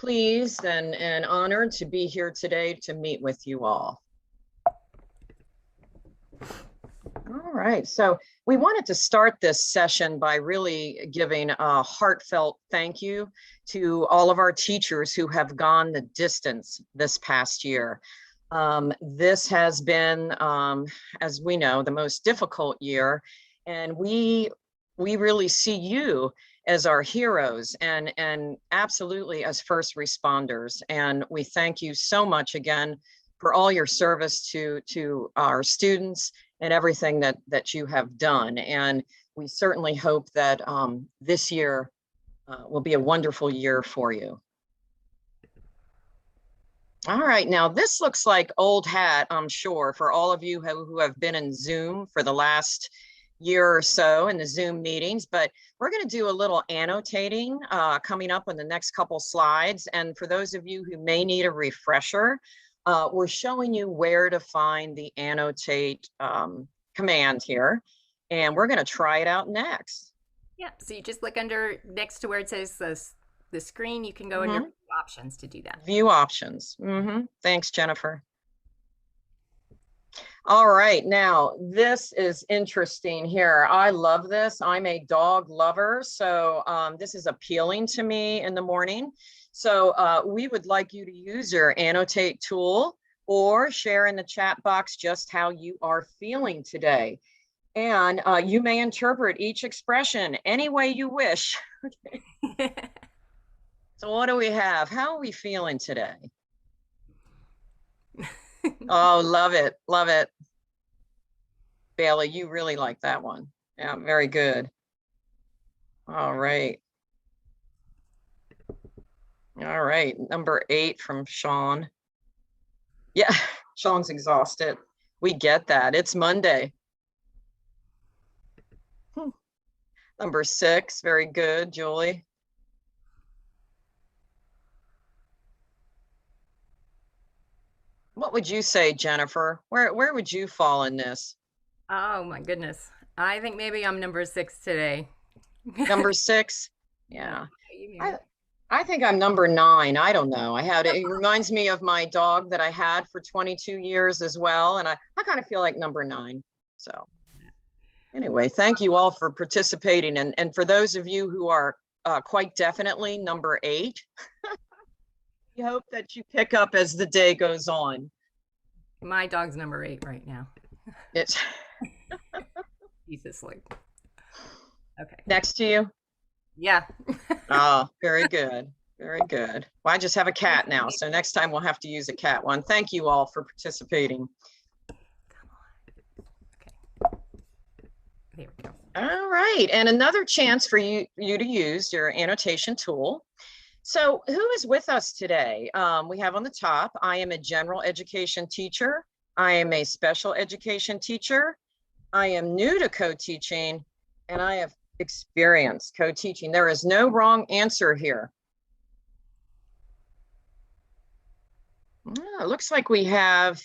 pleased and honored to be here today to meet with you all. All right, so we wanted to start this session by really giving a heartfelt thank you to all of our teachers who have gone the distance this past year. This has been, as we know, the most difficult year, and we really see you as our heroes and absolutely as first responders. And we thank you so much again for all your service to our students and everything that you have done. And we certainly hope that this year will be a wonderful year for you. All right, now this looks like old hat, I'm sure, for all of you who have been in Zoom for the last year or so in the Zoom meetings, but we're going to do a little annotating coming up on the next couple slides. And for those of you who may need a refresher, we're showing you where to find the annotate command here, and we're going to try it out next. Yeah, so you just look under next to where it says the screen, you can go under options to do that. View options. Thanks, Jennifer. All right, now this is interesting here. I love this. I'm a dog lover, so this is appealing to me in the morning. So we would like you to use your annotate tool or share in the chat box just how you are feeling today. And you may interpret each expression any way you wish. Okay. So what do we have? How are we feeling today? Oh, love it. Love it. Bailey, you really like that one. Yeah, very good. All right. All right. Number 8 from Sean. Yeah, Sean's exhausted. We get that. It's Monday. Number 6. Very good, Julie. What would you say, Jennifer? Where would you fall in this? Oh my goodness. I think maybe I'm number 6 today. Number 6? Yeah. I think I'm number 9. I don't know. It reminds me of my dog that I had for 22 years as well. And I kind of feel like number 9. So anyway, thank you all for participating. And for those of you who are quite definitely number 8, we hope that you pick up as the day goes on. My dog's number 8 right now. It's He's asleep. Okay. Next to you? Yeah. Oh, very good. Very good. Well, I just have a cat now, so next time we'll have to use a cat one. Thank you all for participating. Come on. Okay. There we go. All right, and another chance for you to use your annotation tool. So who is with us today? We have on the top, I am a general education teacher. I am a special education teacher. I am new to co-teaching, and I have experience co-teaching. There is no wrong answer here. It looks like we have,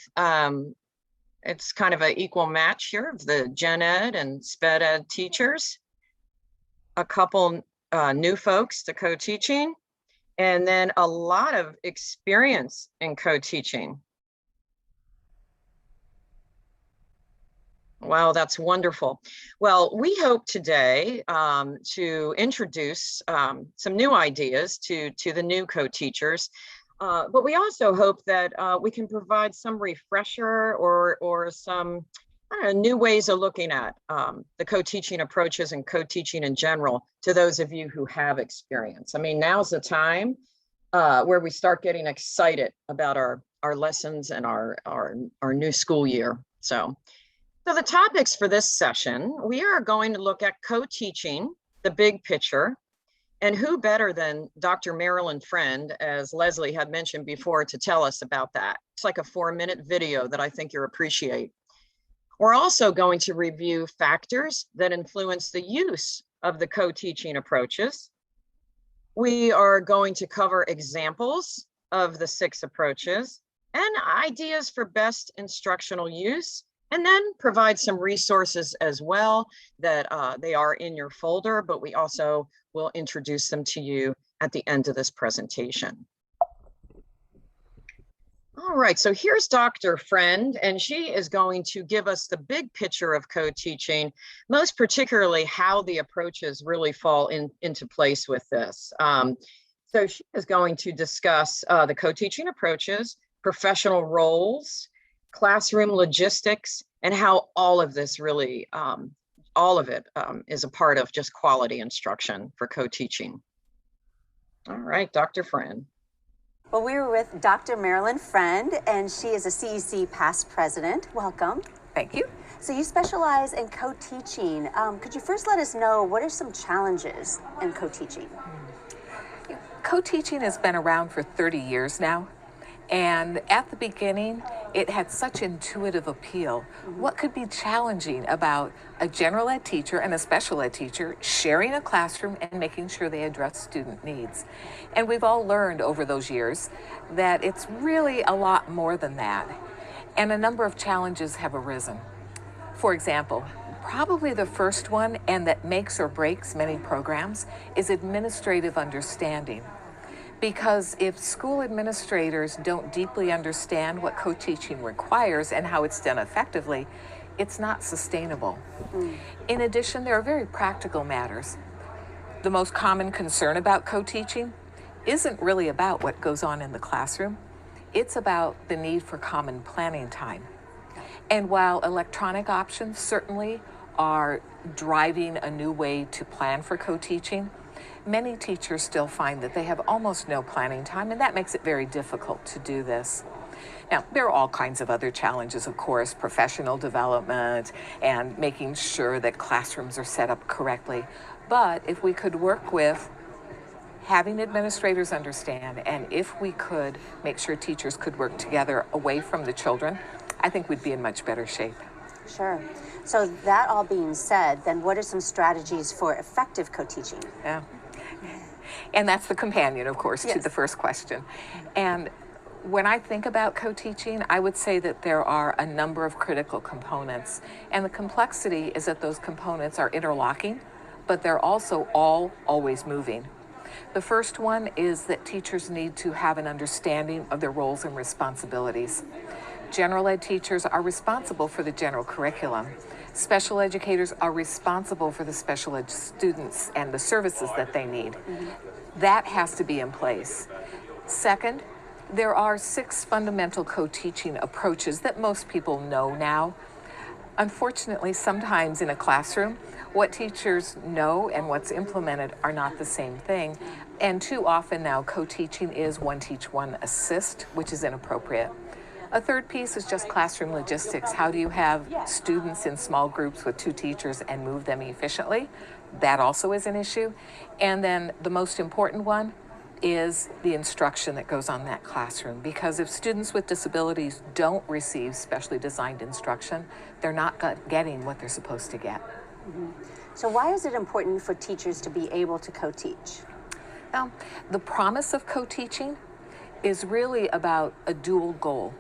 it's kind of an equal match here of the gen ed and sped ed teachers. A couple new folks to co-teaching, and then a lot of experience in co-teaching. Wow, that's wonderful. Well, we hope today to introduce some new ideas to the new co-teachers, but we also hope that we can provide some refresher or some new ways of looking at the co-teaching approaches and co-teaching in general to those of you who have experience. I mean, now's the time where we start getting excited about our lessons and our new school year. So the topics for this session, we are going to look at co-teaching, the big picture, and who better than Dr. Marilyn Friend, as Leslie had mentioned before, to tell us about that. It's like a 4-minute video that I think you'll appreciate. We're also going to review factors that influence the use of the co-teaching approaches. We are going to cover examples of the 6 approaches and ideas for best instructional use, and then provide some resources as well that they are in your folder, but we also will introduce them to you at the end of this presentation. All right, so here's Dr. Friend, and she is going to give us the big picture of co-teaching, most particularly how the approaches really fall into place with this. So she is going to discuss the co-teaching approaches, professional roles, classroom logistics, and how all of this really, all of it is a part of just quality instruction for co-teaching. All right, Dr. Friend. Well, we were with Dr. Marilyn Friend, and she is a CEC past president. Welcome. Thank you. So you specialize in co-teaching. Could you first let us know what are some challenges in co-teaching? Co-teaching has been around for 30 years now. And at the beginning, it had such intuitive appeal. What could be challenging about a general ed teacher and a special ed teacher sharing a classroom and making sure they address student needs? And we've all learned over those years that it's really a lot more than that. And a number of challenges have arisen. For example, probably the first one, and that makes or breaks many programs, is administrative understanding. Because if school administrators don't deeply understand what co-teaching requires and how it's done effectively, it's not sustainable. In addition, there are very practical matters. The most common concern about co-teaching isn't really about what goes on in the classroom. It's about the need for common planning time. And while electronic options certainly are driving a new way to plan for co-teaching, many teachers still find that they have almost no planning time, and that makes it very difficult to do this. Now, there are all kinds of other challenges, of course, professional development and making sure that classrooms are set up correctly. But if we could work with having administrators understand, and if we could make sure teachers could work together away from the children, I think we'd be in much better shape. Sure. So that all being said, then what are some strategies for effective co-teaching? Yeah. And that's the companion, of course, Yes. to the first question. And when I think about co-teaching, I would say that there are a number of critical components. And the complexity is that those components are interlocking, but they're also all always moving. The first one is that teachers need to have an understanding of their roles and responsibilities. General ed teachers are responsible for the general curriculum. Special educators are responsible for the special ed students and the services that they need. That has to be in place. Second, there are 6 fundamental co-teaching approaches that most people know now. Unfortunately, sometimes in a classroom, what teachers know and what's implemented are not the same thing. And too often now, co-teaching is one teach, one assist, which is inappropriate. A third piece is just classroom logistics. How do you have students in small groups with 2 teachers and move them efficiently? That also is an issue. And then the most important one is the instruction that goes on that classroom. Because if students with disabilities don't receive specially designed instruction, they're not getting what they're supposed to get. So why is it important for teachers to be able to co-teach? Now, the promise of co-teaching is really about a dual goal.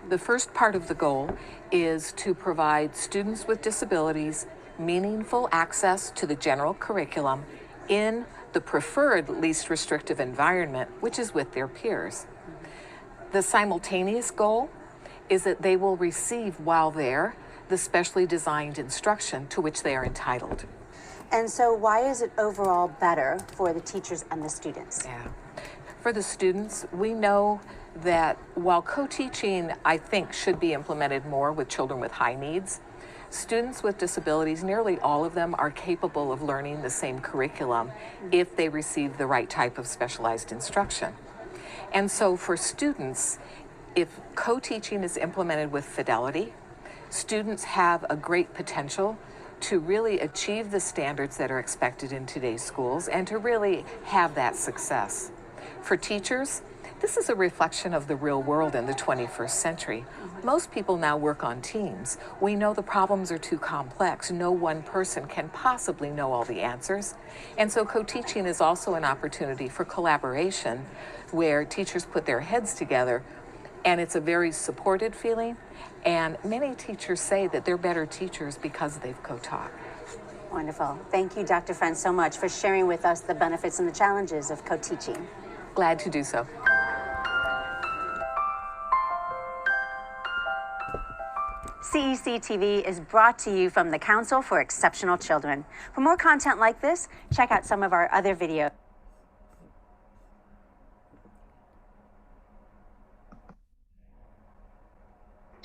The first part of the goal is to provide students with disabilities meaningful access to the general curriculum in the preferred least restrictive environment, which is with their peers. The simultaneous goal is that they will receive while there the specially designed instruction to which they are entitled. And so why is it overall better for the teachers and the students? Yeah. For the students, we know that while co-teaching, I think, should be implemented more with children with high needs, students with disabilities, nearly all of them are capable of learning the same curriculum if they receive the right type of specialized instruction. And so for students, if co-teaching is implemented with fidelity, students have a great potential to really achieve the standards that are expected in today's schools and to really have that success. For teachers, this is a reflection of the real world in the 21st century. Most people now work on teams. We know the problems are too complex. No one person can possibly know all the answers. And so co-teaching is also an opportunity for collaboration where teachers put their heads together, and it's a very supported feeling. And many teachers say that they're better teachers because they've co-taught. Wonderful. Thank you, Dr. Friend, so much for sharing with us the benefits and the challenges of co-teaching. Glad to do so. CEC TV is brought to you from the Council for Exceptional Children. For more content like this, check out some of our other videos.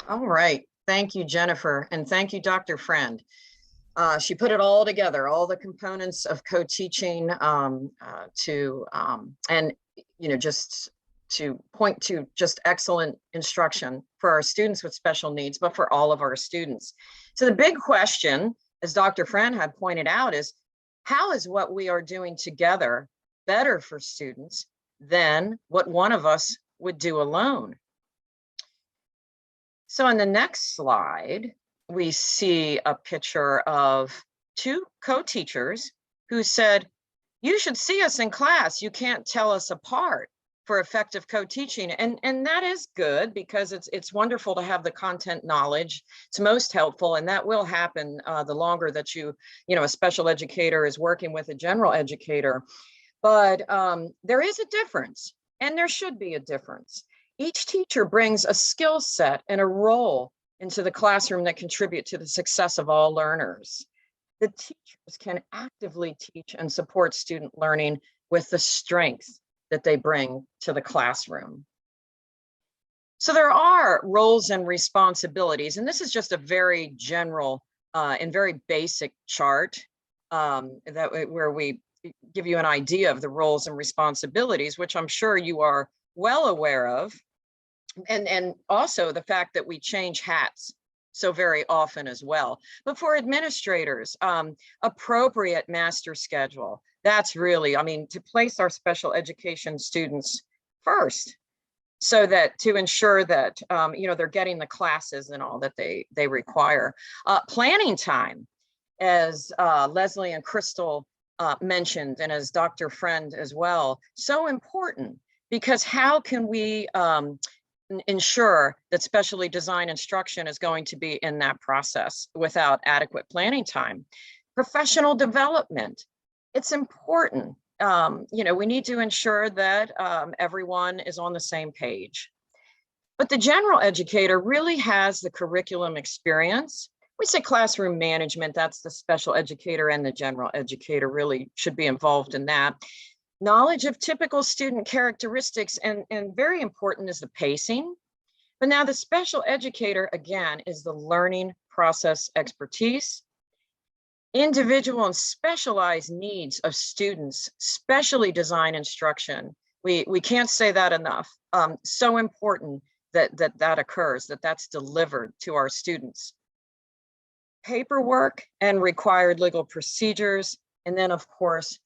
All right. Thank you, Jennifer. And thank you, Dr. Friend. She put it all together, all the components of co-teaching and, just to point to just excellent instruction for our students with special needs, but for all of our students. So the big question, as Dr. Friend had pointed out, is how is what we are doing together better for students than what one of us would do alone? So on the next slide, we see a picture of two co-teachers who said, "You should see us in class. You can't tell us apart," for effective co-teaching. And that is good, because it's wonderful to have the content knowledge. It's most helpful, and that will happen the longer that a special educator is working with a general educator. But there is a difference, and there should be a difference. Each teacher brings a skill set and a role into the classroom that contribute to the success of all learners. The teachers can actively teach and support student learning with the strengths that they bring to the classroom. So there are roles and responsibilities, and this is just a very general and very basic chart where we give you an idea of the roles and responsibilities, which I'm sure you are well aware of, and also the fact that we change hats so very often as well. But for administrators, appropriate master schedule. That's really, to place our special education students first, so that to ensure that they're getting the classes and all that they require. Planning time, as Leslie and Crystal mentioned, and as Dr. Friend as well, so important, because how can we ensure that specially designed instruction is going to be in that process without adequate planning time? Professional development, it's important. We need to ensure that everyone is on the same page. But the general educator really has the curriculum experience. We say classroom management, that's the special educator, and the general educator really should be involved in that. Knowledge of typical student characteristics, and very important is the pacing. But now the special educator, again, is the learning process expertise, individual and specialized needs of students, specially designed instruction. We can't say that enough. So important that occurs, that's delivered to our students. Paperwork and required legal procedures, and then of course,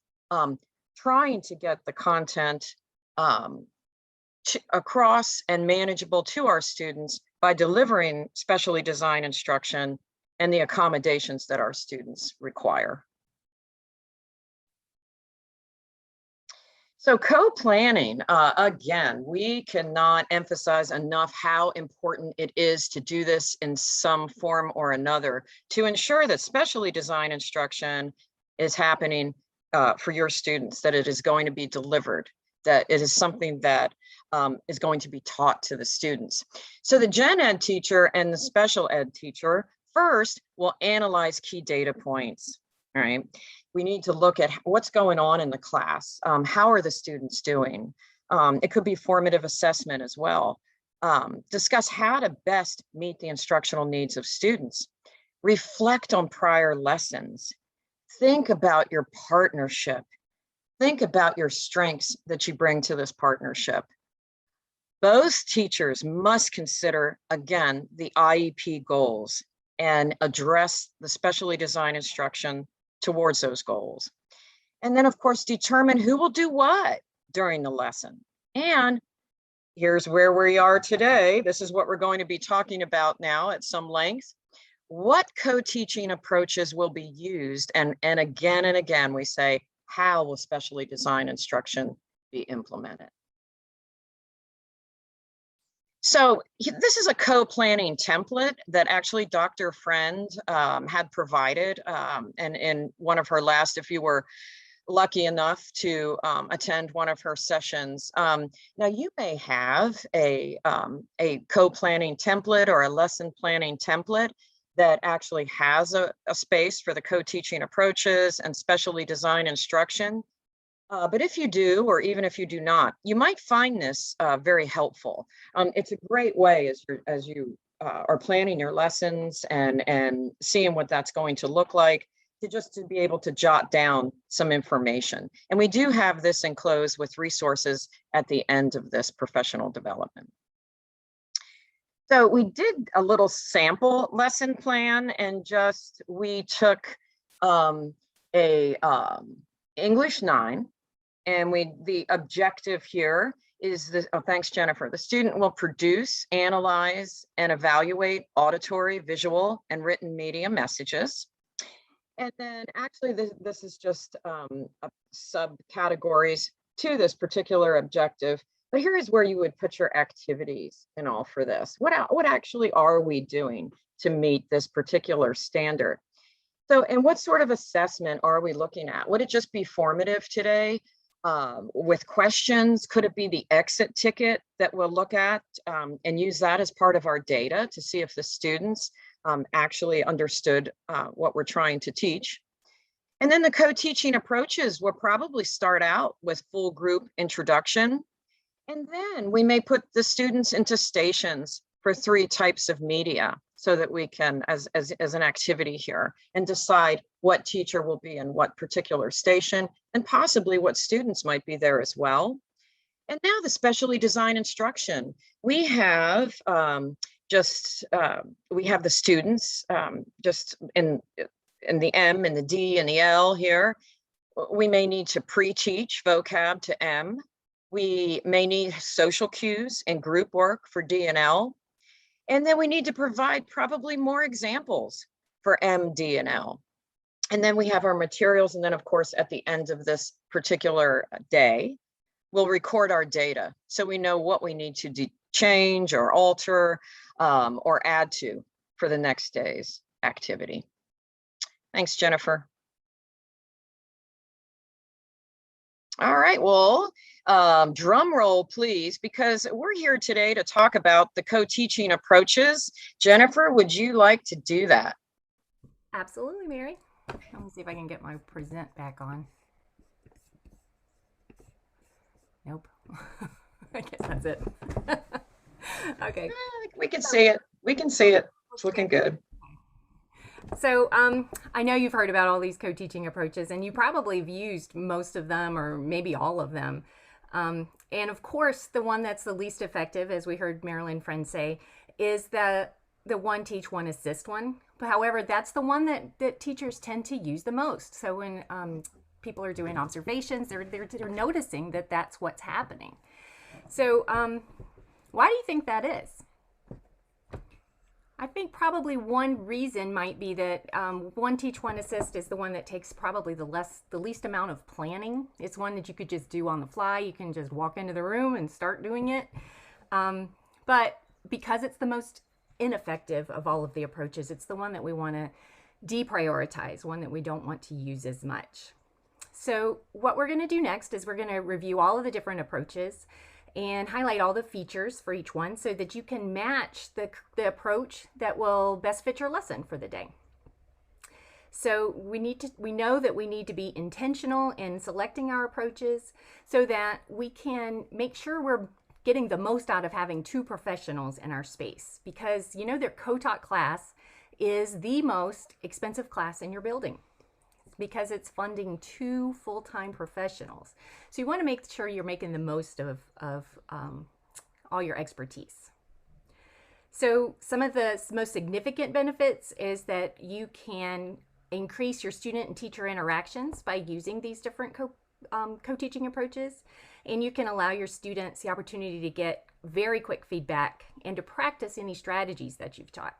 trying to get the content across and manageable to our students by delivering specially designed instruction and the accommodations that our students require. So co-planning, again, we cannot emphasize enough how important it is to do this in some form or another to ensure that specially designed instruction is happening for your students, that it is going to be delivered, that it is something that is going to be taught to the students. So the gen ed teacher and the special ed teacher first will analyze key data points, all right? We need to look at what's going on in the class. How are the students doing? It could be formative assessment as well. Discuss how to best meet the instructional needs of students. Reflect on prior lessons. Think about your partnership. Think about your strengths that you bring to this partnership. Both teachers must consider, again, the IEP goals and address the specially designed instruction towards those goals. And then, of course, determine who will do what during the lesson. And here's where we are today. This is what we're going to be talking about now at some length. What co-teaching approaches will be used? And again, we say, how will specially designed instruction be implemented? So this is a co-planning template that actually Dr. Friend had provided, and in one of her last, if you were lucky enough to attend one of her sessions. Now you may have a co-planning template or a lesson planning template that actually has a space for the co-teaching approaches and specially designed instruction. But if you do, or even if you do not, you might find this very helpful. It's a great way as you are planning your lessons and seeing what that's going to look like, to be able to jot down some information. And we do have this enclosed with resources at the end of this professional development. So we did a little sample lesson plan, and we took English 9, and the objective here is this. Oh, thanks, Jennifer. The student will produce, analyze, and evaluate auditory, visual, and written media messages. And then actually this is just subcategories to this particular objective. But here is where you would put your activities and all for this. What actually are we doing to meet this particular standard? So, and what sort of assessment are we looking at? Would it just be formative today with questions? Could it be the exit ticket that we'll look at and use that as part of our data to see if the students actually understood what we're trying to teach? And then the co-teaching approaches will probably start out with full group introduction. And then we may put the students into stations for 3 types of media so that we can, as an activity here, and decide what teacher will be in what particular station and possibly what students might be there as well. And now the specially designed instruction. We have we have the students just in the M and the D and the L here. We may need to pre-teach vocab to M. We may need social cues and group work for D and L. And then we need to provide probably more examples for M, D, and L. And then we have our materials. And then of course, at the end of this particular day, we'll record our data. So we know what we need to change or alter or add to for the next day's activity. Thanks, Jennifer. All right, well, drum roll, please, because we're here today to talk about the co-teaching approaches. Jennifer, would you like to do that? Absolutely, Mary. Let me see if I can get my present back on. Nope. I guess that's it. Okay. We can see it. We can see it. It's looking good. So I know you've heard about all these co-teaching approaches, and you probably have used most of them or maybe all of them. And of course, the one that's the least effective, as we heard Marilyn Friend say, is the one teach, one assist one. However, that's the one that teachers tend to use the most. So when people are doing observations, they're noticing that that's what's happening. So why do you think that is? I think probably one reason might be that one teach, one assist is the one that takes probably the least amount of planning. It's one that you could just do on the fly. You can just walk into the room and start doing it. But because it's the most ineffective of all of the approaches, it's the one that we want to deprioritize, one that we don't want to use as much. So what we're going to do next is we're going to review all of the different approaches and highlight all the features for each one so that you can match the approach that will best fit your lesson for the day. So we know that we need to be intentional in selecting our approaches so that we can make sure we're getting the most out of having 2 professionals in our space, because you know their co-taught class is the most expensive class in your building, because it's funding 2 full-time professionals. So you want to make sure you're making the most of all your expertise. So some of the most significant benefits is that you can increase your student and teacher interactions by using these different co-teaching approaches, and you can allow your students the opportunity to get very quick feedback and to practice any strategies that you've taught.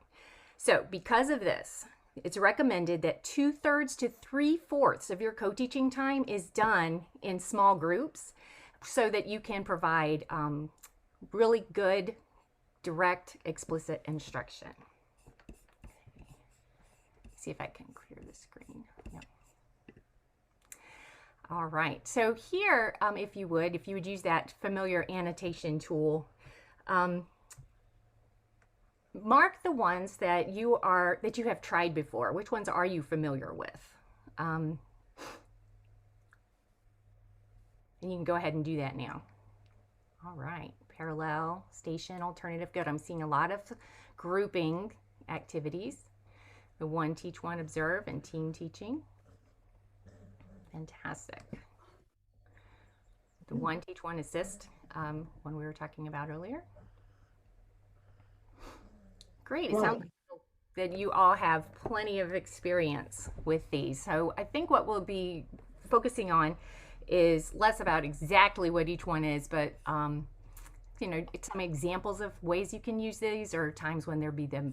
So because of this, it's recommended that 2/3 to 3/4 of your co-teaching time is done in small groups so that you can provide really good, direct, explicit instruction. See if I can clear the screen. Yep. All right, so here, if you would use that familiar annotation tool, mark the ones that you have tried before. Which ones are you familiar with? And you can go ahead and do that now. All right, parallel, station, alternative, good. I'm seeing a lot of grouping activities. The one, teach, one, observe, and team teaching. Fantastic. The one, teach, one, assist, one we were talking about earlier. Great. It sounds like that you all have plenty of experience with these. So I think what we'll be focusing on is less about exactly what each one is, but you know, some examples of ways you can use these, or times when they'll be the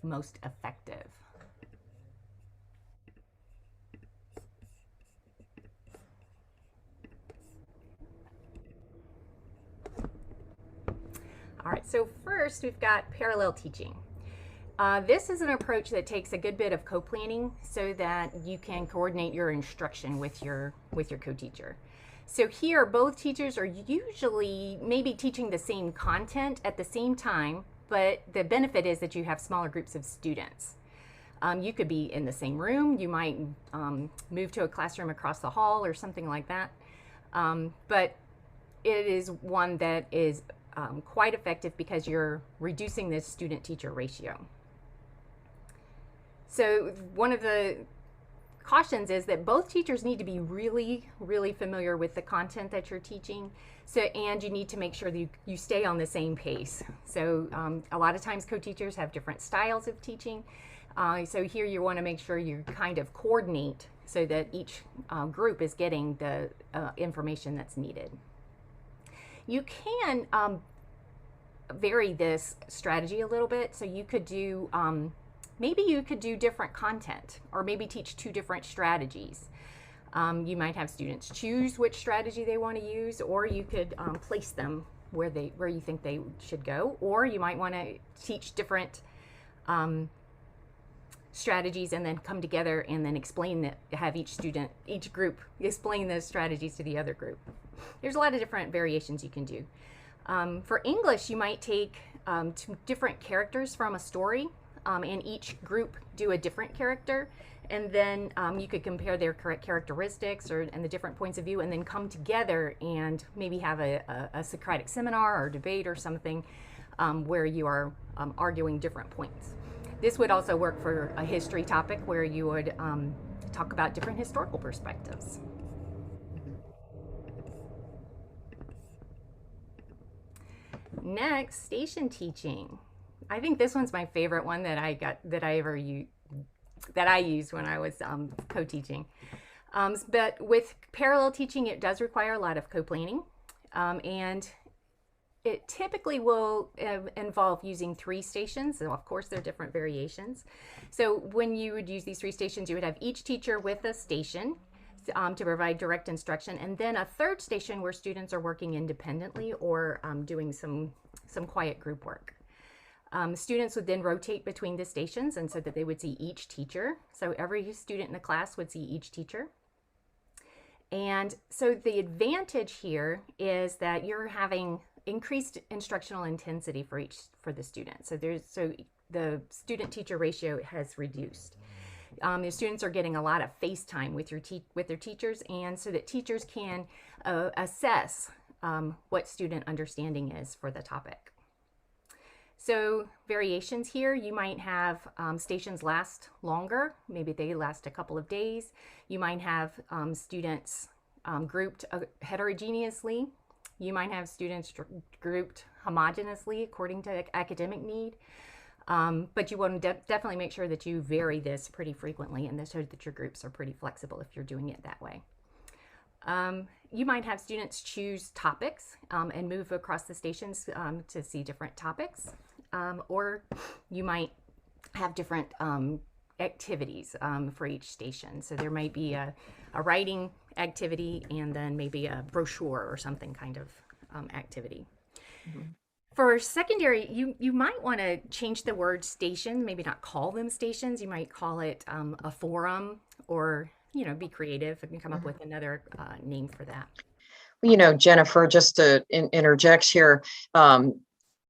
most effective. All right, so first we've got parallel teaching. This is an approach that takes a good bit of co-planning so that you can coordinate your instruction with your co-teacher. So here, both teachers are usually maybe teaching the same content at the same time, but the benefit is that you have smaller groups of students. You could be in the same room, you might move to a classroom across the hall or something like that, but it is one that is quite effective because you're reducing the student-teacher ratio. So one of the cautions is that both teachers need to be really, really familiar with the content that you're teaching. So, and you need to make sure that you stay on the same pace. So a lot of times co-teachers have different styles of teaching. So here you want to make sure you kind of coordinate so that each group is getting the information that's needed. You can vary this strategy a little bit. So you could do, maybe you could do different content, or maybe teach two different strategies. You might have students choose which strategy they want to use, or you could place them where you think they should go, or you might want to teach different strategies and then come together and then explain that, have each group explain those strategies to the other group. There's a lot of different variations you can do. For English, you might take two different characters from a story, and each group do a different character, and then you could compare their characteristics and the different points of view, and then come together and maybe have a Socratic seminar or debate or something where you are arguing different points. This would also work for a history topic where you would talk about different historical perspectives. Next, station teaching. I think this one's my favorite one that I used when I was co-teaching. But with parallel teaching, it does require a lot of co-planning, and it typically will involve using 3 stations. So of course, there are different variations. So when you would use these 3 stations, you would have each teacher with a station to provide direct instruction, and then a third station where students are working independently or doing some quiet group work. Students would then rotate between the stations, and so that they would see each teacher. So every student in the class would see each teacher. And so the advantage here is that you're having increased instructional intensity for the student. So the student-teacher ratio has reduced. The students are getting a lot of face time with their teachers, and so that teachers can assess what student understanding is for the topic. So variations here, you might have stations last longer. Maybe they last a couple of days. You might have students grouped heterogeneously. You might have students grouped homogeneously according to academic need. But you want to definitely make sure that you vary this pretty frequently, and so that your groups are pretty flexible if you're doing it that way. You might have students choose topics and move across the stations to see different topics, or you might have different activities for each station. So there might be a writing activity and then maybe a brochure or something kind of activity. Mm-hmm. For secondary, you might want to change the word station, maybe not call them stations. You might call it a forum, or be creative and come up with another name for that. Jennifer, just to interject here,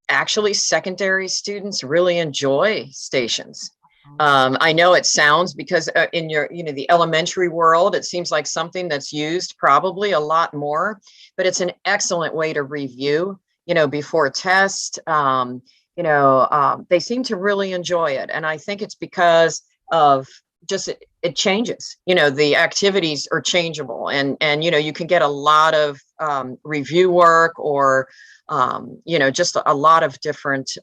actually secondary students really enjoy stations. I know it sounds, because in the elementary world, it seems like something that's used probably a lot more, but it's an excellent way to review, before test. They seem to really enjoy it. And I think it's because of just it changes, the activities are changeable, and you can get a lot of review work, or just a lot of different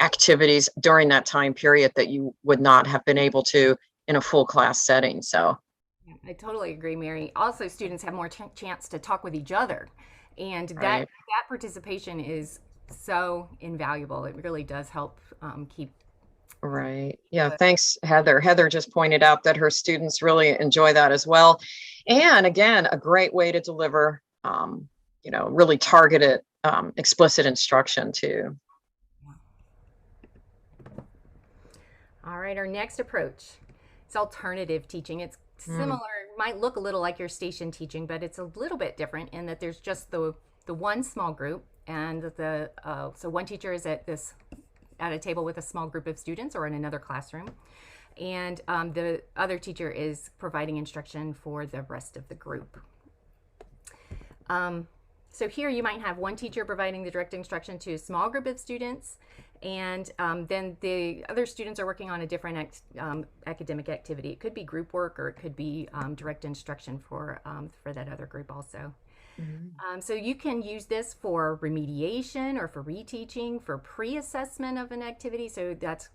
activities during that time period that you would not have been able to in a full class setting. So I totally agree, Mary. Also, students have more chance to talk with each other, and Right. that participation is so invaluable. It really does help keep. Right. Yeah. Thanks, Heather. Heather just pointed out that her students really enjoy that as well. And again, a great way to deliver, really targeted, explicit instruction too. All right, our next approach is alternative teaching. It's similar, might look a little like your station teaching, but it's a little bit different in that there's just the one small group, and so one teacher is at a table with a small group of students or in another classroom, and the other teacher is providing instruction for the rest of the group. So here you might have one teacher providing the direct instruction to a small group of students, and then the other students are working on a different academic activity. It could be group work, or it could be direct instruction for that other group also. So you can use this for remediation, or for reteaching, for pre-assessment of an activity. So that's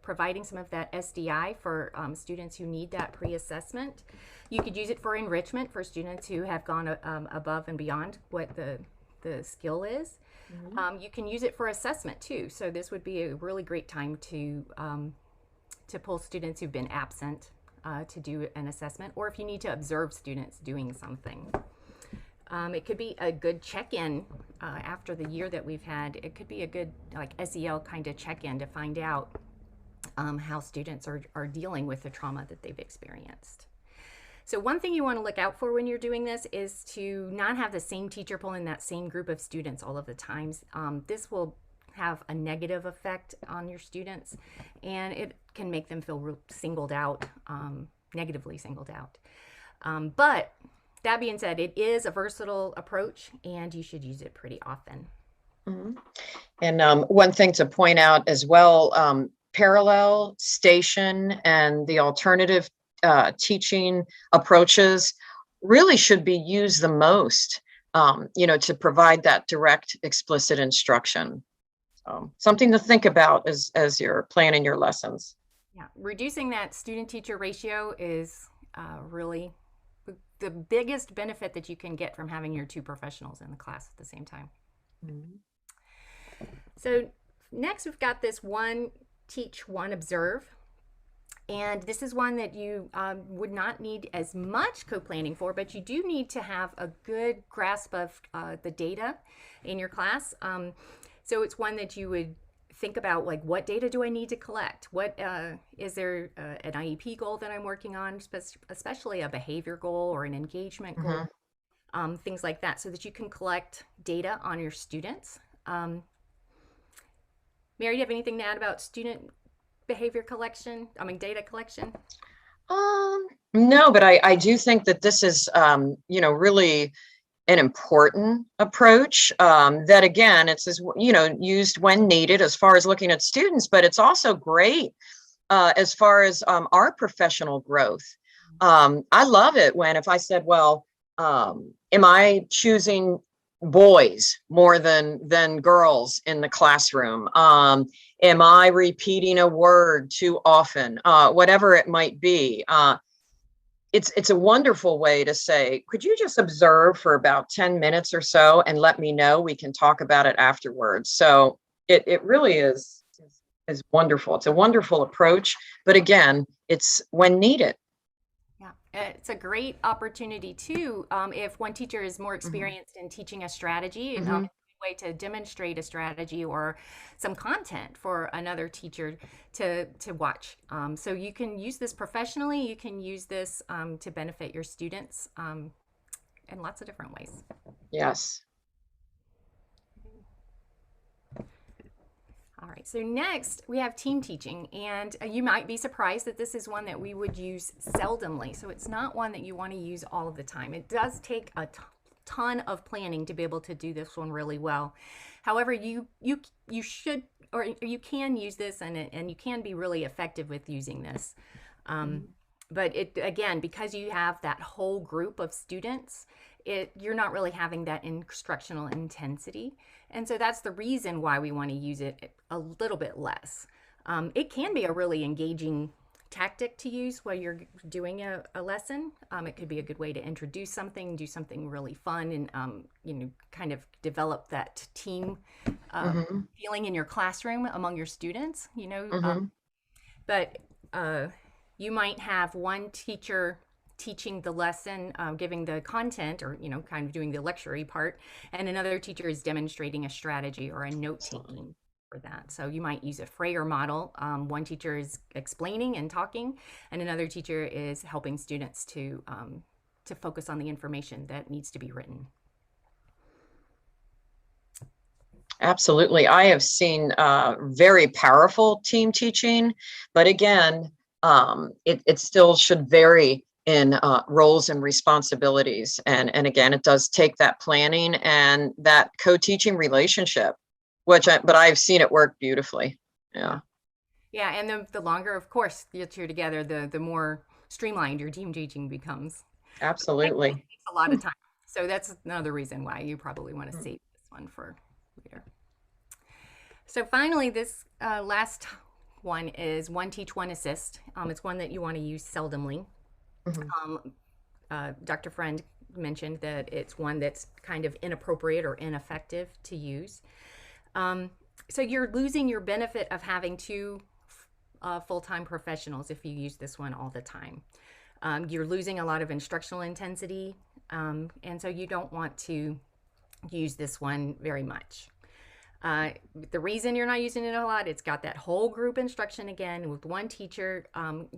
providing some of that SDI for students who need that pre-assessment. You could use it for enrichment for students who have gone above and beyond what the skill is. You can use it for assessment too. So this would be a really great time to pull students who've been absent to do an assessment, or if you need to observe students doing something. It could be a good check-in after the year that we've had. It could be a good SEL kind of check-in to find out how students are dealing with the trauma that they've experienced. So one thing you want to look out for when you're doing this is to not have the same teacher pull in that same group of students all of the times. This will have a negative effect on your students, and it can make them feel singled out, negatively singled out. But that being said, it is a versatile approach, and you should use it pretty often. And one thing to point out as well, parallel, station, and the alternative teaching approaches really should be used the most, to provide that direct, explicit instruction. So something to think about as you're planning your lessons. Yeah, reducing that student-teacher ratio is really the biggest benefit that you can get from having your two professionals in the class at the same time. So next we've got this one teach, one observe. And this is one that you would not need as much co-planning for, but you do need to have a good grasp of the data in your class. So it's one that you would think about, what data do I need to collect? What is there an IEP goal that I'm working on, especially a behavior goal or an engagement goal, things like that, so that you can collect data on your students. Mary, do you have anything to add about student behavior collection? Data collection? No, but I do think that this is, really an important approach, that again, it's used when needed as far as looking at students, but it's also great as far as our professional growth. I love it if I said, well, am I choosing boys more than girls in the classroom? Am I repeating a word too often? Whatever it might be. It's a wonderful way to say, could you just observe for about 10 minutes or so and let me know? We can talk about it afterwards. So it really is wonderful. It's a wonderful approach, but again, it's when needed. Yeah, it's a great opportunity too. If one teacher is more experienced in teaching a strategy, one way to demonstrate a strategy or some content for another teacher to watch. So you can use this professionally, you can use this to benefit your students in lots of different ways. Yes. All right, so next we have team teaching, and you might be surprised that this is one that we would use seldomly. So it's not one that you want to use all of the time. It does take a ton of planning to be able to do this one really well. However, you should, or you can use this, and you can be really effective with using this. But it, again, because you have that whole group of students, you're not really having that instructional intensity. And so that's the reason why we want to use it a little bit less. It can be a really engaging tactic to use while you're doing a lesson. It could be a good way to introduce something, do something really fun, and you know, kind of develop that team feeling in your classroom among your students. You know, but you might have one teacher teaching the lesson, giving the content, or, you know, kind of doing the lecture-y part, and another teacher is demonstrating a strategy or a note-taking for that. So you might use a Freyer model. One teacher is explaining and talking, and another teacher is helping students to focus on the information that needs to be written. Absolutely. I have seen very powerful team teaching, but again, it still should vary in roles and responsibilities. And again, it does take that planning and that co-teaching relationship, but I've seen it work beautifully. Yeah. Yeah, and the longer, of course, you're together, the more streamlined your team teaching becomes. Absolutely. It takes a lot of time. So that's another reason why you probably want to save this one for later. So finally, this last one is one teach, one assist. It's one that you want to use seldomly. Dr. Friend mentioned that it's one that's kind of inappropriate or ineffective to use. So you're losing your benefit of having two full-time professionals if you use this one all the time. You're losing a lot of instructional intensity, and so you don't want to use this one very much. The reason you're not using it a lot, it's got that whole group instruction again with one teacher,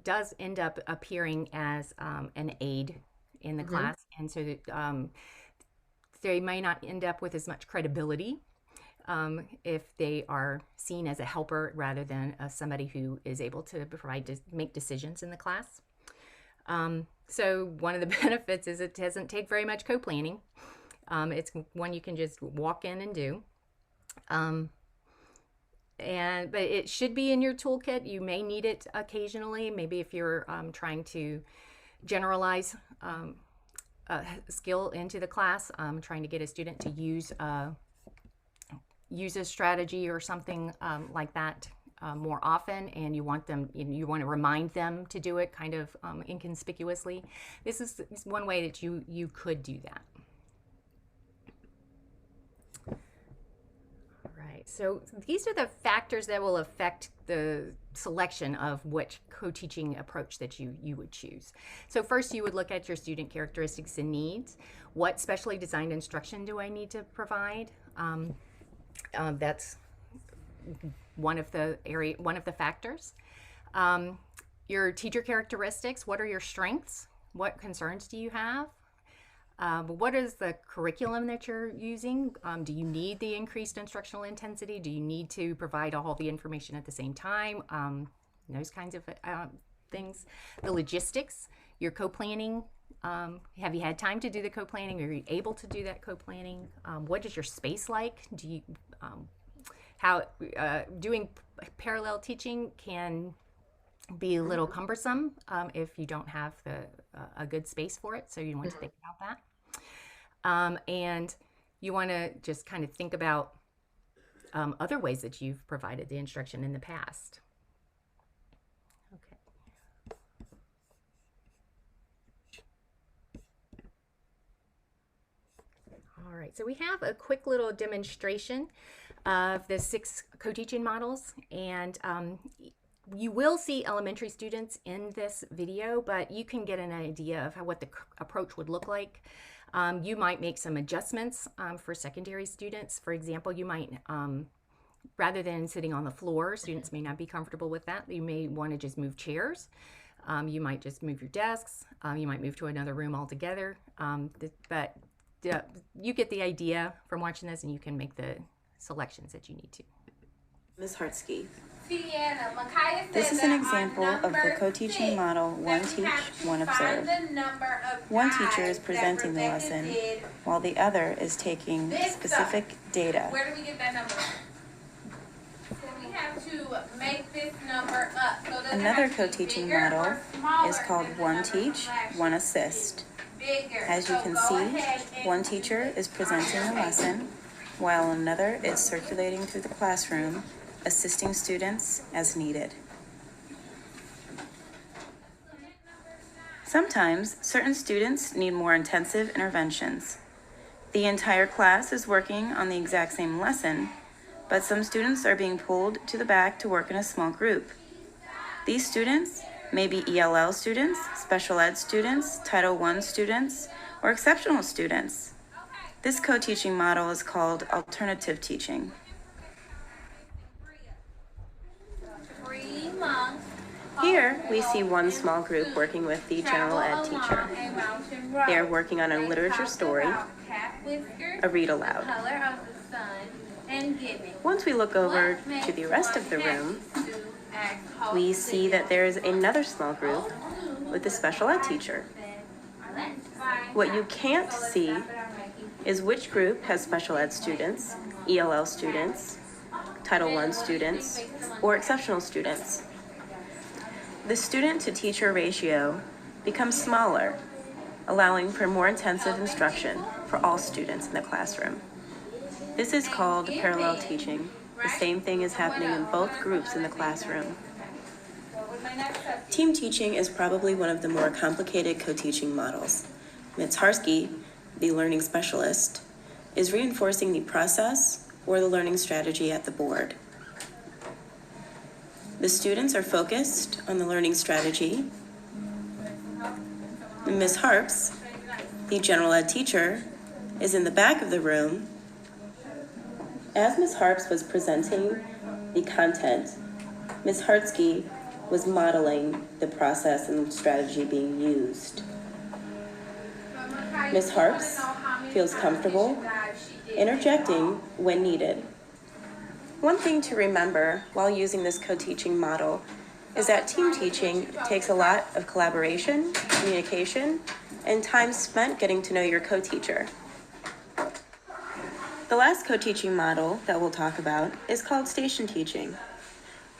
does end up appearing as an aide in the class. And so that, they may not end up with as much credibility if they are seen as a helper rather than somebody who is able to make decisions in the class. So one of the benefits is it doesn't take very much co-planning. It's one you can just walk in and do. But it should be in your toolkit. You may need it occasionally, maybe if you're trying to generalize a skill into the class, trying to get a student to use a strategy or something like that more often, and you want to remind them to do it kind of inconspicuously. This is one way that you could do that. So these are the factors that will affect the selection of which co-teaching approach that you would choose. So first, you would look at your student characteristics and needs. What specially designed instruction do I need to provide? That's one of the factors. Your teacher characteristics. What are your strengths? What concerns do you have? What is the curriculum that you're using? Do you need the increased instructional intensity? Do you need to provide all the information at the same time? Those kinds of things. The logistics, your co-planning. Have you had time to do the co-planning? Are you able to do that co-planning? What is your space like? Do you doing parallel teaching can be a little cumbersome if you don't have a good space for it, so you want to think about that. And you want to just kind of think about other ways that you've provided the instruction in the past. Okay. All right, so we have a quick little demonstration of the 6 co-teaching models, and you will see elementary students in this video, but you can get an idea of what the approach would look like. You might make some adjustments for secondary students. For example, you might, rather than sitting on the floor, students may not be comfortable with that. You may want to just move chairs. You might just move your desks. You might move to another room altogether. But you get the idea from watching this, and you can make the selections that you need to. Ms. Hartsky. This is an example of the co-teaching model, one teach, one observe. One teacher is presenting the lesson, while the other is taking specific data. Where do we get that number? We have to make this number up. So Another co-teaching model is called one teach, one assist. As you can see, one teacher is presenting the lesson, while another is circulating through the classroom, assisting students as needed. Sometimes, certain students need more intensive interventions. The entire class is working on the exact same lesson, but some students are being pulled to the back to work in a small group. These students may be ELL students, special ed students, Title I students, or exceptional students. This co-teaching model is called alternative teaching. Here, we see one small group working with the general ed teacher. They are working on a literature story, a read aloud. Once we look over to the rest of the room, we see that there is another small group with a special ed teacher. What you can't see is which group has special ed students, ELL students, Title I students, or exceptional students. The student-to-teacher ratio becomes smaller, allowing for more intensive instruction for all students in the classroom. This is called parallel teaching. The same thing is happening in both groups in the classroom. Team teaching is probably one of the more complicated co-teaching models. Ms. Harsky, the learning specialist, is reinforcing the process or the learning strategy at the board. The students are focused on the learning strategy. Ms. Harps, the general ed teacher, is in the back of the room. As Ms. Harps was presenting the content, Ms. Hartsky was modeling the process and strategy being used. Ms. Harps feels comfortable interjecting when needed. One thing to remember while using this co-teaching model is that team teaching takes a lot of collaboration, communication, and time spent getting to know your co-teacher. The last co-teaching model that we'll talk about is called station teaching.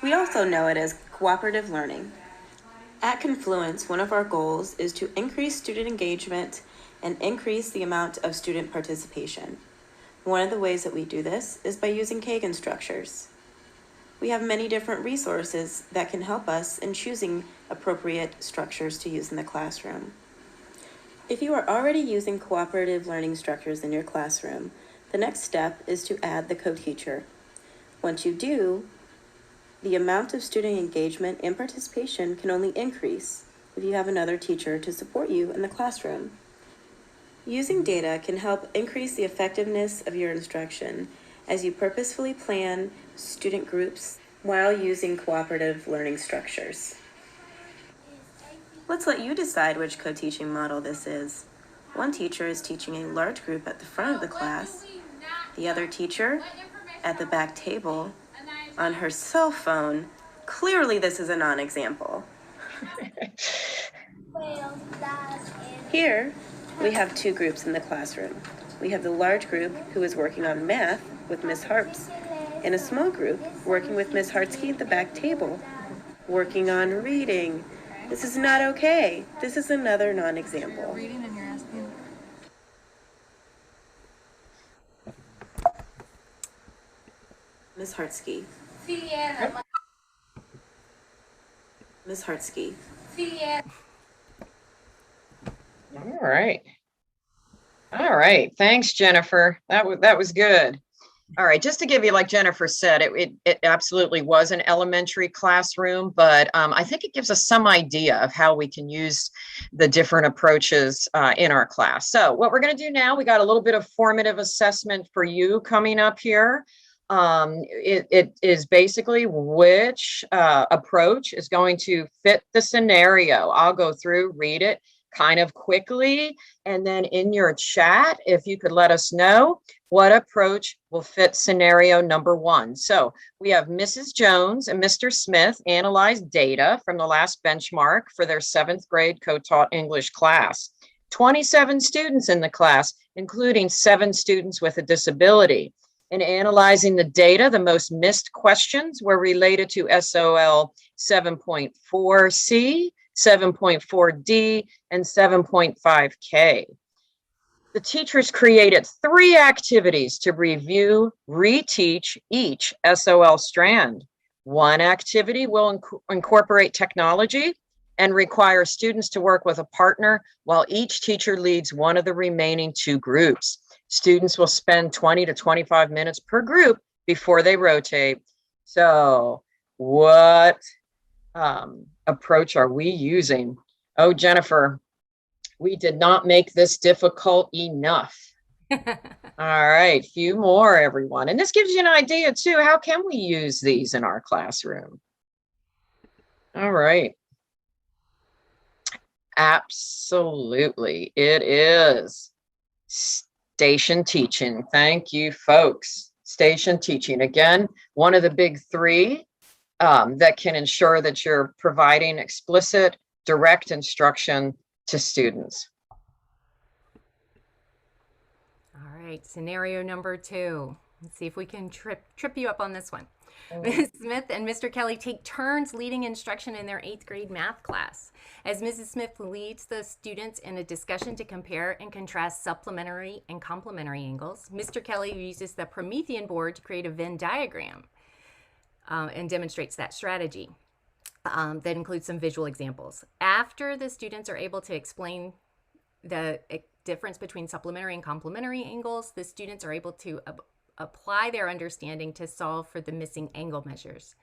We also know it as cooperative learning. At Confluence, one of our goals is to increase student engagement and increase the amount of student participation. One of the ways that we do this is by using COENG structures. We have many different resources that can help us in choosing appropriate structures to use in the classroom. If you are already using cooperative learning structures in your classroom, the next step is to add the co-teacher. Once you do, the amount of student engagement and participation can only increase if you have another teacher to support you in the classroom. Using data can help increase the effectiveness of your instruction as you purposefully plan student groups while using cooperative learning structures. Let's let you decide which co-teaching model this is. One teacher is teaching a large group at the front of the class, the other teacher at the back table on her cell phone. Clearly this is a non-example. Here, we have two groups in the classroom. We have the large group who is working on math with Ms. Harps, and a small group working with Ms. Hartsky at the back table, working on reading. This is not okay. This is another non-example. Reading and you're asking. Ms. Hartsky. Ms. Hartsky. All right. All right. Thanks, Jennifer. That was good. All right, just to give you, like Jennifer said, it absolutely was an elementary classroom, but I think it gives us some idea of how we can use the different approaches in our class. So what we're going to do now, we got a little bit of formative assessment for you coming up here. It is basically which approach is going to fit the scenario. I'll go through, read it kind of quickly, and then in your chat, if you could let us know what approach will fit scenario number 1. So we have Mrs. Jones and Mr. Smith analyze data from the last benchmark for their 7th grade co-taught English class. 27 students in the class, including 7 students with a disability. In analyzing the data, the most missed questions were related to SOL 7.4C, 7.4D, and 7.5K. The teachers created 3 activities to review, reteach each SOL strand. 1 activity will incorporate technology and require students to work with a partner while each teacher leads one of the remaining 2 groups. Students will spend 20 to 25 minutes per group before they rotate. So what approach are we using? Oh, Jennifer, we did not make this difficult enough. All right, few more, everyone. And this gives you an idea too, how can we use these in our classroom? All right. Absolutely, it is station teaching. Thank you, folks. Station teaching, again, one of the big 3 that can ensure that you're providing explicit, direct instruction to students. All right, scenario number 2. Let's see if we can trip you up on this one. Ms. Smith and Mr. Kelly take turns leading instruction in their 8th grade math class. As Mrs. Smith leads the students in a discussion to compare and contrast supplementary and complementary angles, Mr. Kelly uses the Promethean board to create a Venn diagram and demonstrates that strategy. That includes some visual examples. After the students are able to explain the difference between supplementary and complementary angles, the students are able to apply their understanding to solve for the missing angle measures.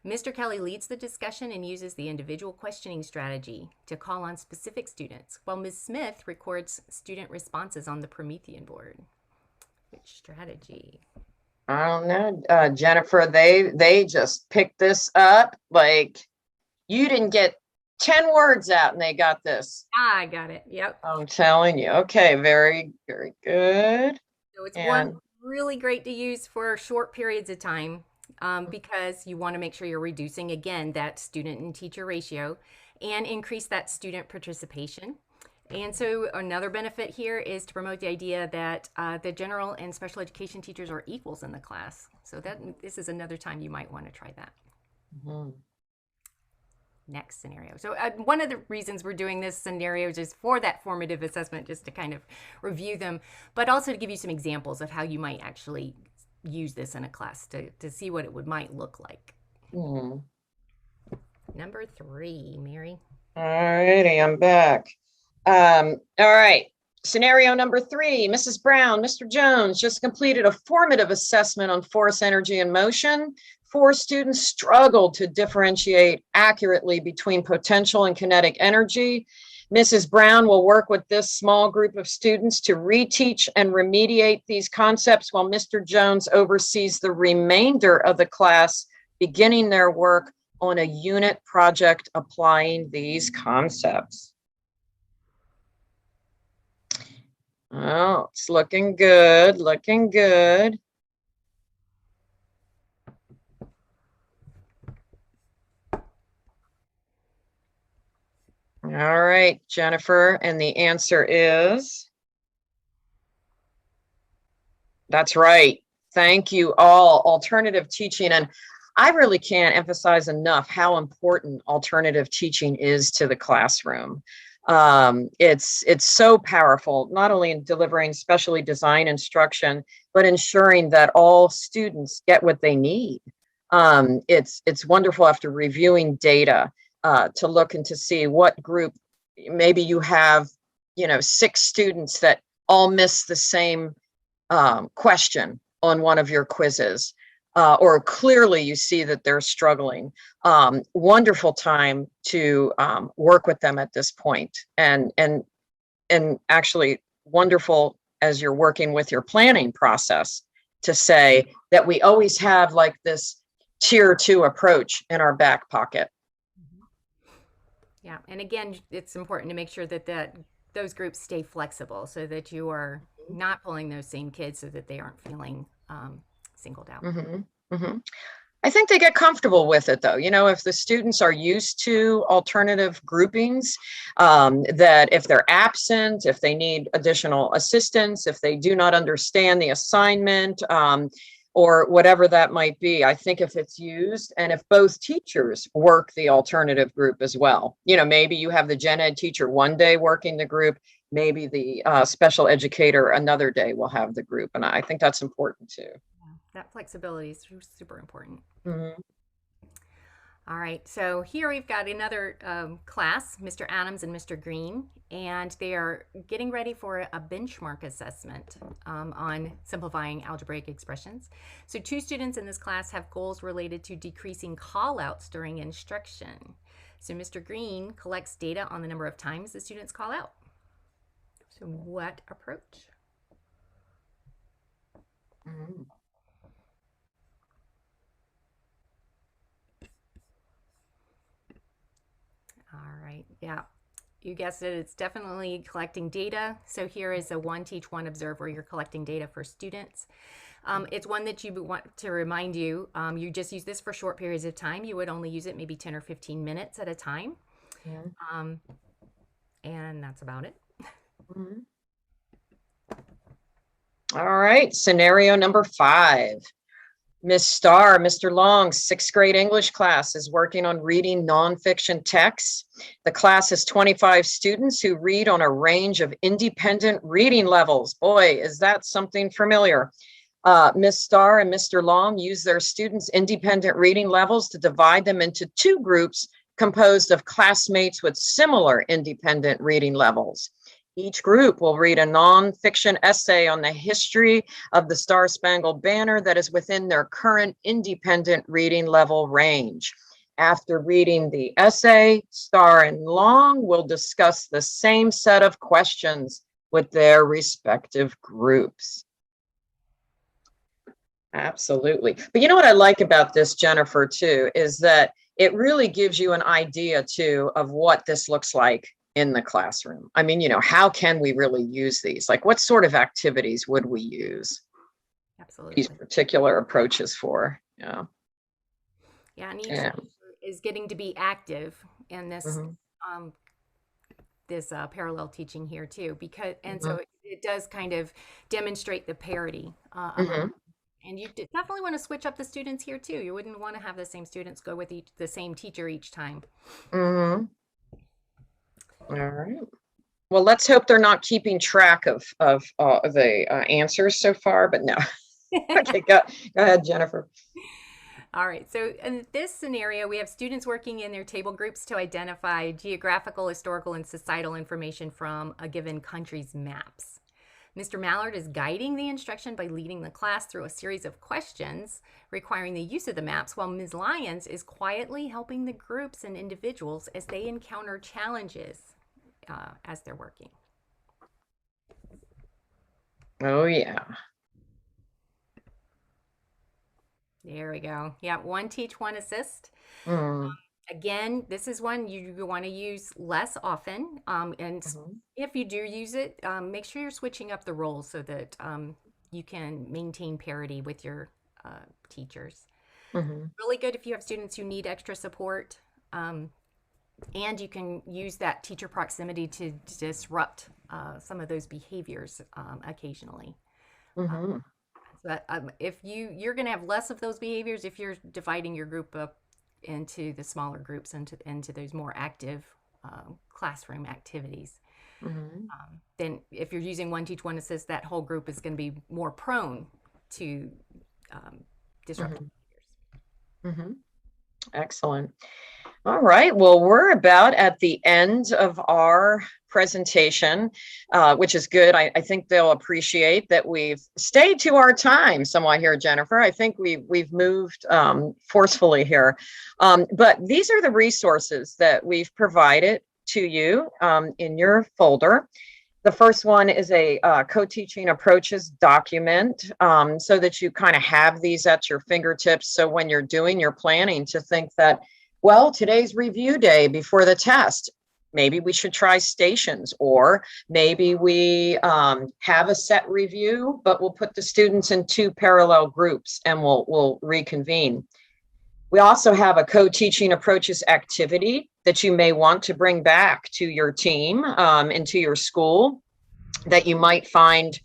Mr. Kelly leads the discussion and uses the individual questioning strategy to call on specific students, while Ms. Smith records student responses on the Promethean board. Which strategy? I don't know, Jennifer, they just picked this up like you didn't get 10 words out and they got this. I got it. Yep. I'm telling you. Okay, very, very good. So it's one really great to use for short periods of time because you want to make sure you're reducing, again, that student and teacher ratio and increase that student participation. And so another benefit here is to promote the idea that the general and special education teachers are equals in the class. So this is another time you might want to try that. Mm-hmm. Next scenario. So one of the reasons we're doing this scenario is just for that formative assessment, just to kind of review them, but also to give you some examples of how you might actually use this in a class to see what it might look like. Mm-hmm. Number 3, Mary. All righty, I'm back. All right. Scenario number 3, Mrs. Brown, Mr. Jones just completed a formative assessment on force, energy, and motion. 4 students struggled to differentiate accurately between potential and kinetic energy. Mrs. Brown will work with this small group of students to reteach and remediate these concepts while Mr. Jones oversees the remainder of the class, beginning their work on a unit project applying these concepts. Oh, it's looking good, looking good. All right, Jennifer, and the answer is, that's right. Thank you all. Alternative teaching, and I really can't emphasize enough how important alternative teaching is to the classroom. It's so powerful, not only in delivering specially designed instruction, but ensuring that all students get what they need. It's wonderful after reviewing data to look and to see what group, maybe you have, 6 students that all miss the same question. on one of your quizzes, or clearly you see that they're struggling, wonderful time to work with them at this point, and actually wonderful as you're working with your planning process to say that we always have like this tier 2 approach in our back pocket. Yeah, and again, it's important to make sure that those groups stay flexible so that you are not pulling those same kids so that they aren't feeling singled out. I think they get comfortable with it, though. You know, if the students are used to alternative groupings, that if they're absent, if they need additional assistance, if they do not understand the assignment, or whatever that might be, I think if it's used, and if both teachers work the alternative group as well, you know, maybe you have the gen ed teacher one day working the group, maybe the special educator another day will have the group. And I think that's important too. That flexibility is super important. Mm-hmm. All right, so here we've got another class, Mr. Adams and Mr. Green, and they are getting ready for a benchmark assessment on simplifying algebraic expressions. So 2 students in this class have goals related to decreasing call-outs during instruction. So Mr. Green collects data on the number of times the students call out. So what approach? Mm-hmm. All right, yeah, you guessed it, it's definitely collecting data. So here is a one teach, one observe, where you're collecting data for students. It's one that you want to remind you, you just use this for short periods of time. You would only use it maybe 10 or 15 minutes at a time. Yeah. And that's about it. Mm-hmm. All right, scenario number 5. Miss Starr, Mr. Long's 6th grade English class is working on reading nonfiction texts. The class has 25 students who read on a range of independent reading levels. Boy, is that something familiar. Miss Starr and Mr. Long use their students' independent reading levels to divide them into 2 groups composed of classmates with similar independent reading levels. Each group will read a nonfiction essay on the history of the Star-Spangled Banner that is within their current independent reading level range. After reading the essay, Starr and Long will discuss the same set of questions with their respective groups. Absolutely. But you know what I like about this, Jennifer, too, is that it really gives you an idea, too, of what this looks like in the classroom. I mean, you know, how can we really use these? Like, what sort of activities would we use these particular approaches for? Yeah. Yeah, and each is getting to be active in this this parallel teaching here too, because so it does kind of demonstrate the parity. And you definitely want to switch up the students here too. You wouldn't want to have the same students go with the same teacher each time. All right. Well, let's hope they're not keeping track of the answers so far, but no. Okay, go ahead, Jennifer. All right, so in this scenario, we have students working in their table groups to identify geographical, historical, and societal information from a given country's maps. Mr. Mallard is guiding the instruction by leading the class through a series of questions requiring the use of the maps, while Ms. Lyons is quietly helping the groups and individuals as they encounter challenges as they're working. Oh, yeah. There we go. Yeah, one teach, one assist. Again, this is one you want to use less often. And if you do use it, make sure you're switching up the roles so that you can maintain parity with your teachers. Really good if you have students who need extra support. And you can use that teacher proximity to disrupt some of those behaviors occasionally. But if you're going to have less of those behaviors if you're dividing your group up into the smaller groups, into those more active classroom activities. Then if you're using one teach, one assist, that whole group is going to be more prone to disruptive behaviors. Excellent. All right, well, we're about at the end of our presentation, which is good. I think they'll appreciate that we've stayed to our time somewhat here, Jennifer. I think we've moved forcefully here. But these are the resources that we've provided to you in your folder. The first one is a co-teaching approaches document, so that you kind of have these at your fingertips. So when you're doing your planning, to think that, well, today's review day before the test, maybe we should try stations, or maybe we have a set review, but we'll put the students in 2 parallel groups and we'll reconvene. We also have a co-teaching approaches activity that you may want to bring back to your team and to your school that you might find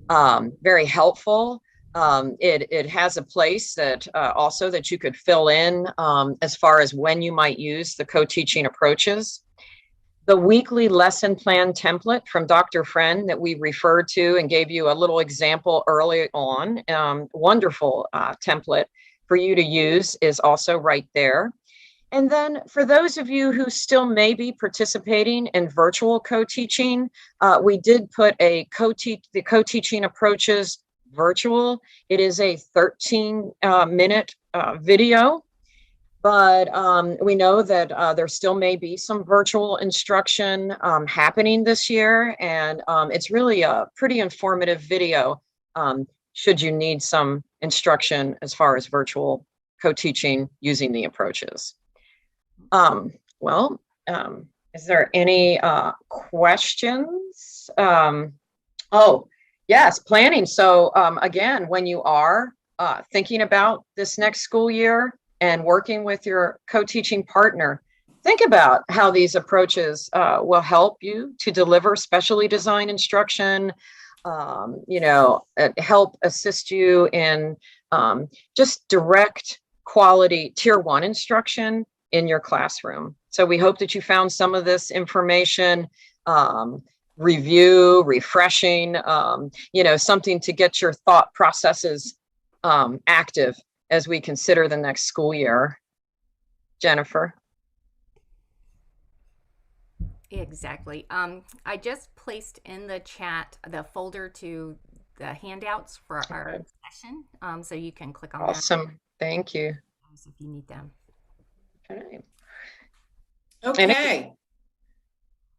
very helpful. It has a place that also that you could fill in as far as when you might use the co-teaching approaches. The weekly lesson plan template from Dr. Friend that we referred to and gave you a little example early on, wonderful template for you to use, is also right there. And then for those of you who still may be participating in virtual co-teaching, we did put the co-teaching approaches virtual. It is a 13-minute video, but we know that there still may be some virtual instruction happening this year, and it's really a pretty informative video should you need some instruction as far as virtual co-teaching using the approaches. Is there any questions? Oh, yes, planning. So again, when you are thinking about this next school year and working with your co-teaching partner, think about how these approaches will help you to deliver specially designed instruction, help assist you in just direct quality tier 1 instruction in your classroom. So we hope that you found some of this information refreshing, something to get your thought processes active as we consider the next school year. Jennifer? Exactly. I just placed in the chat the folder to the handouts for our session, so you can click on that. Awesome. Thank you. If you need them. Okay. Okay.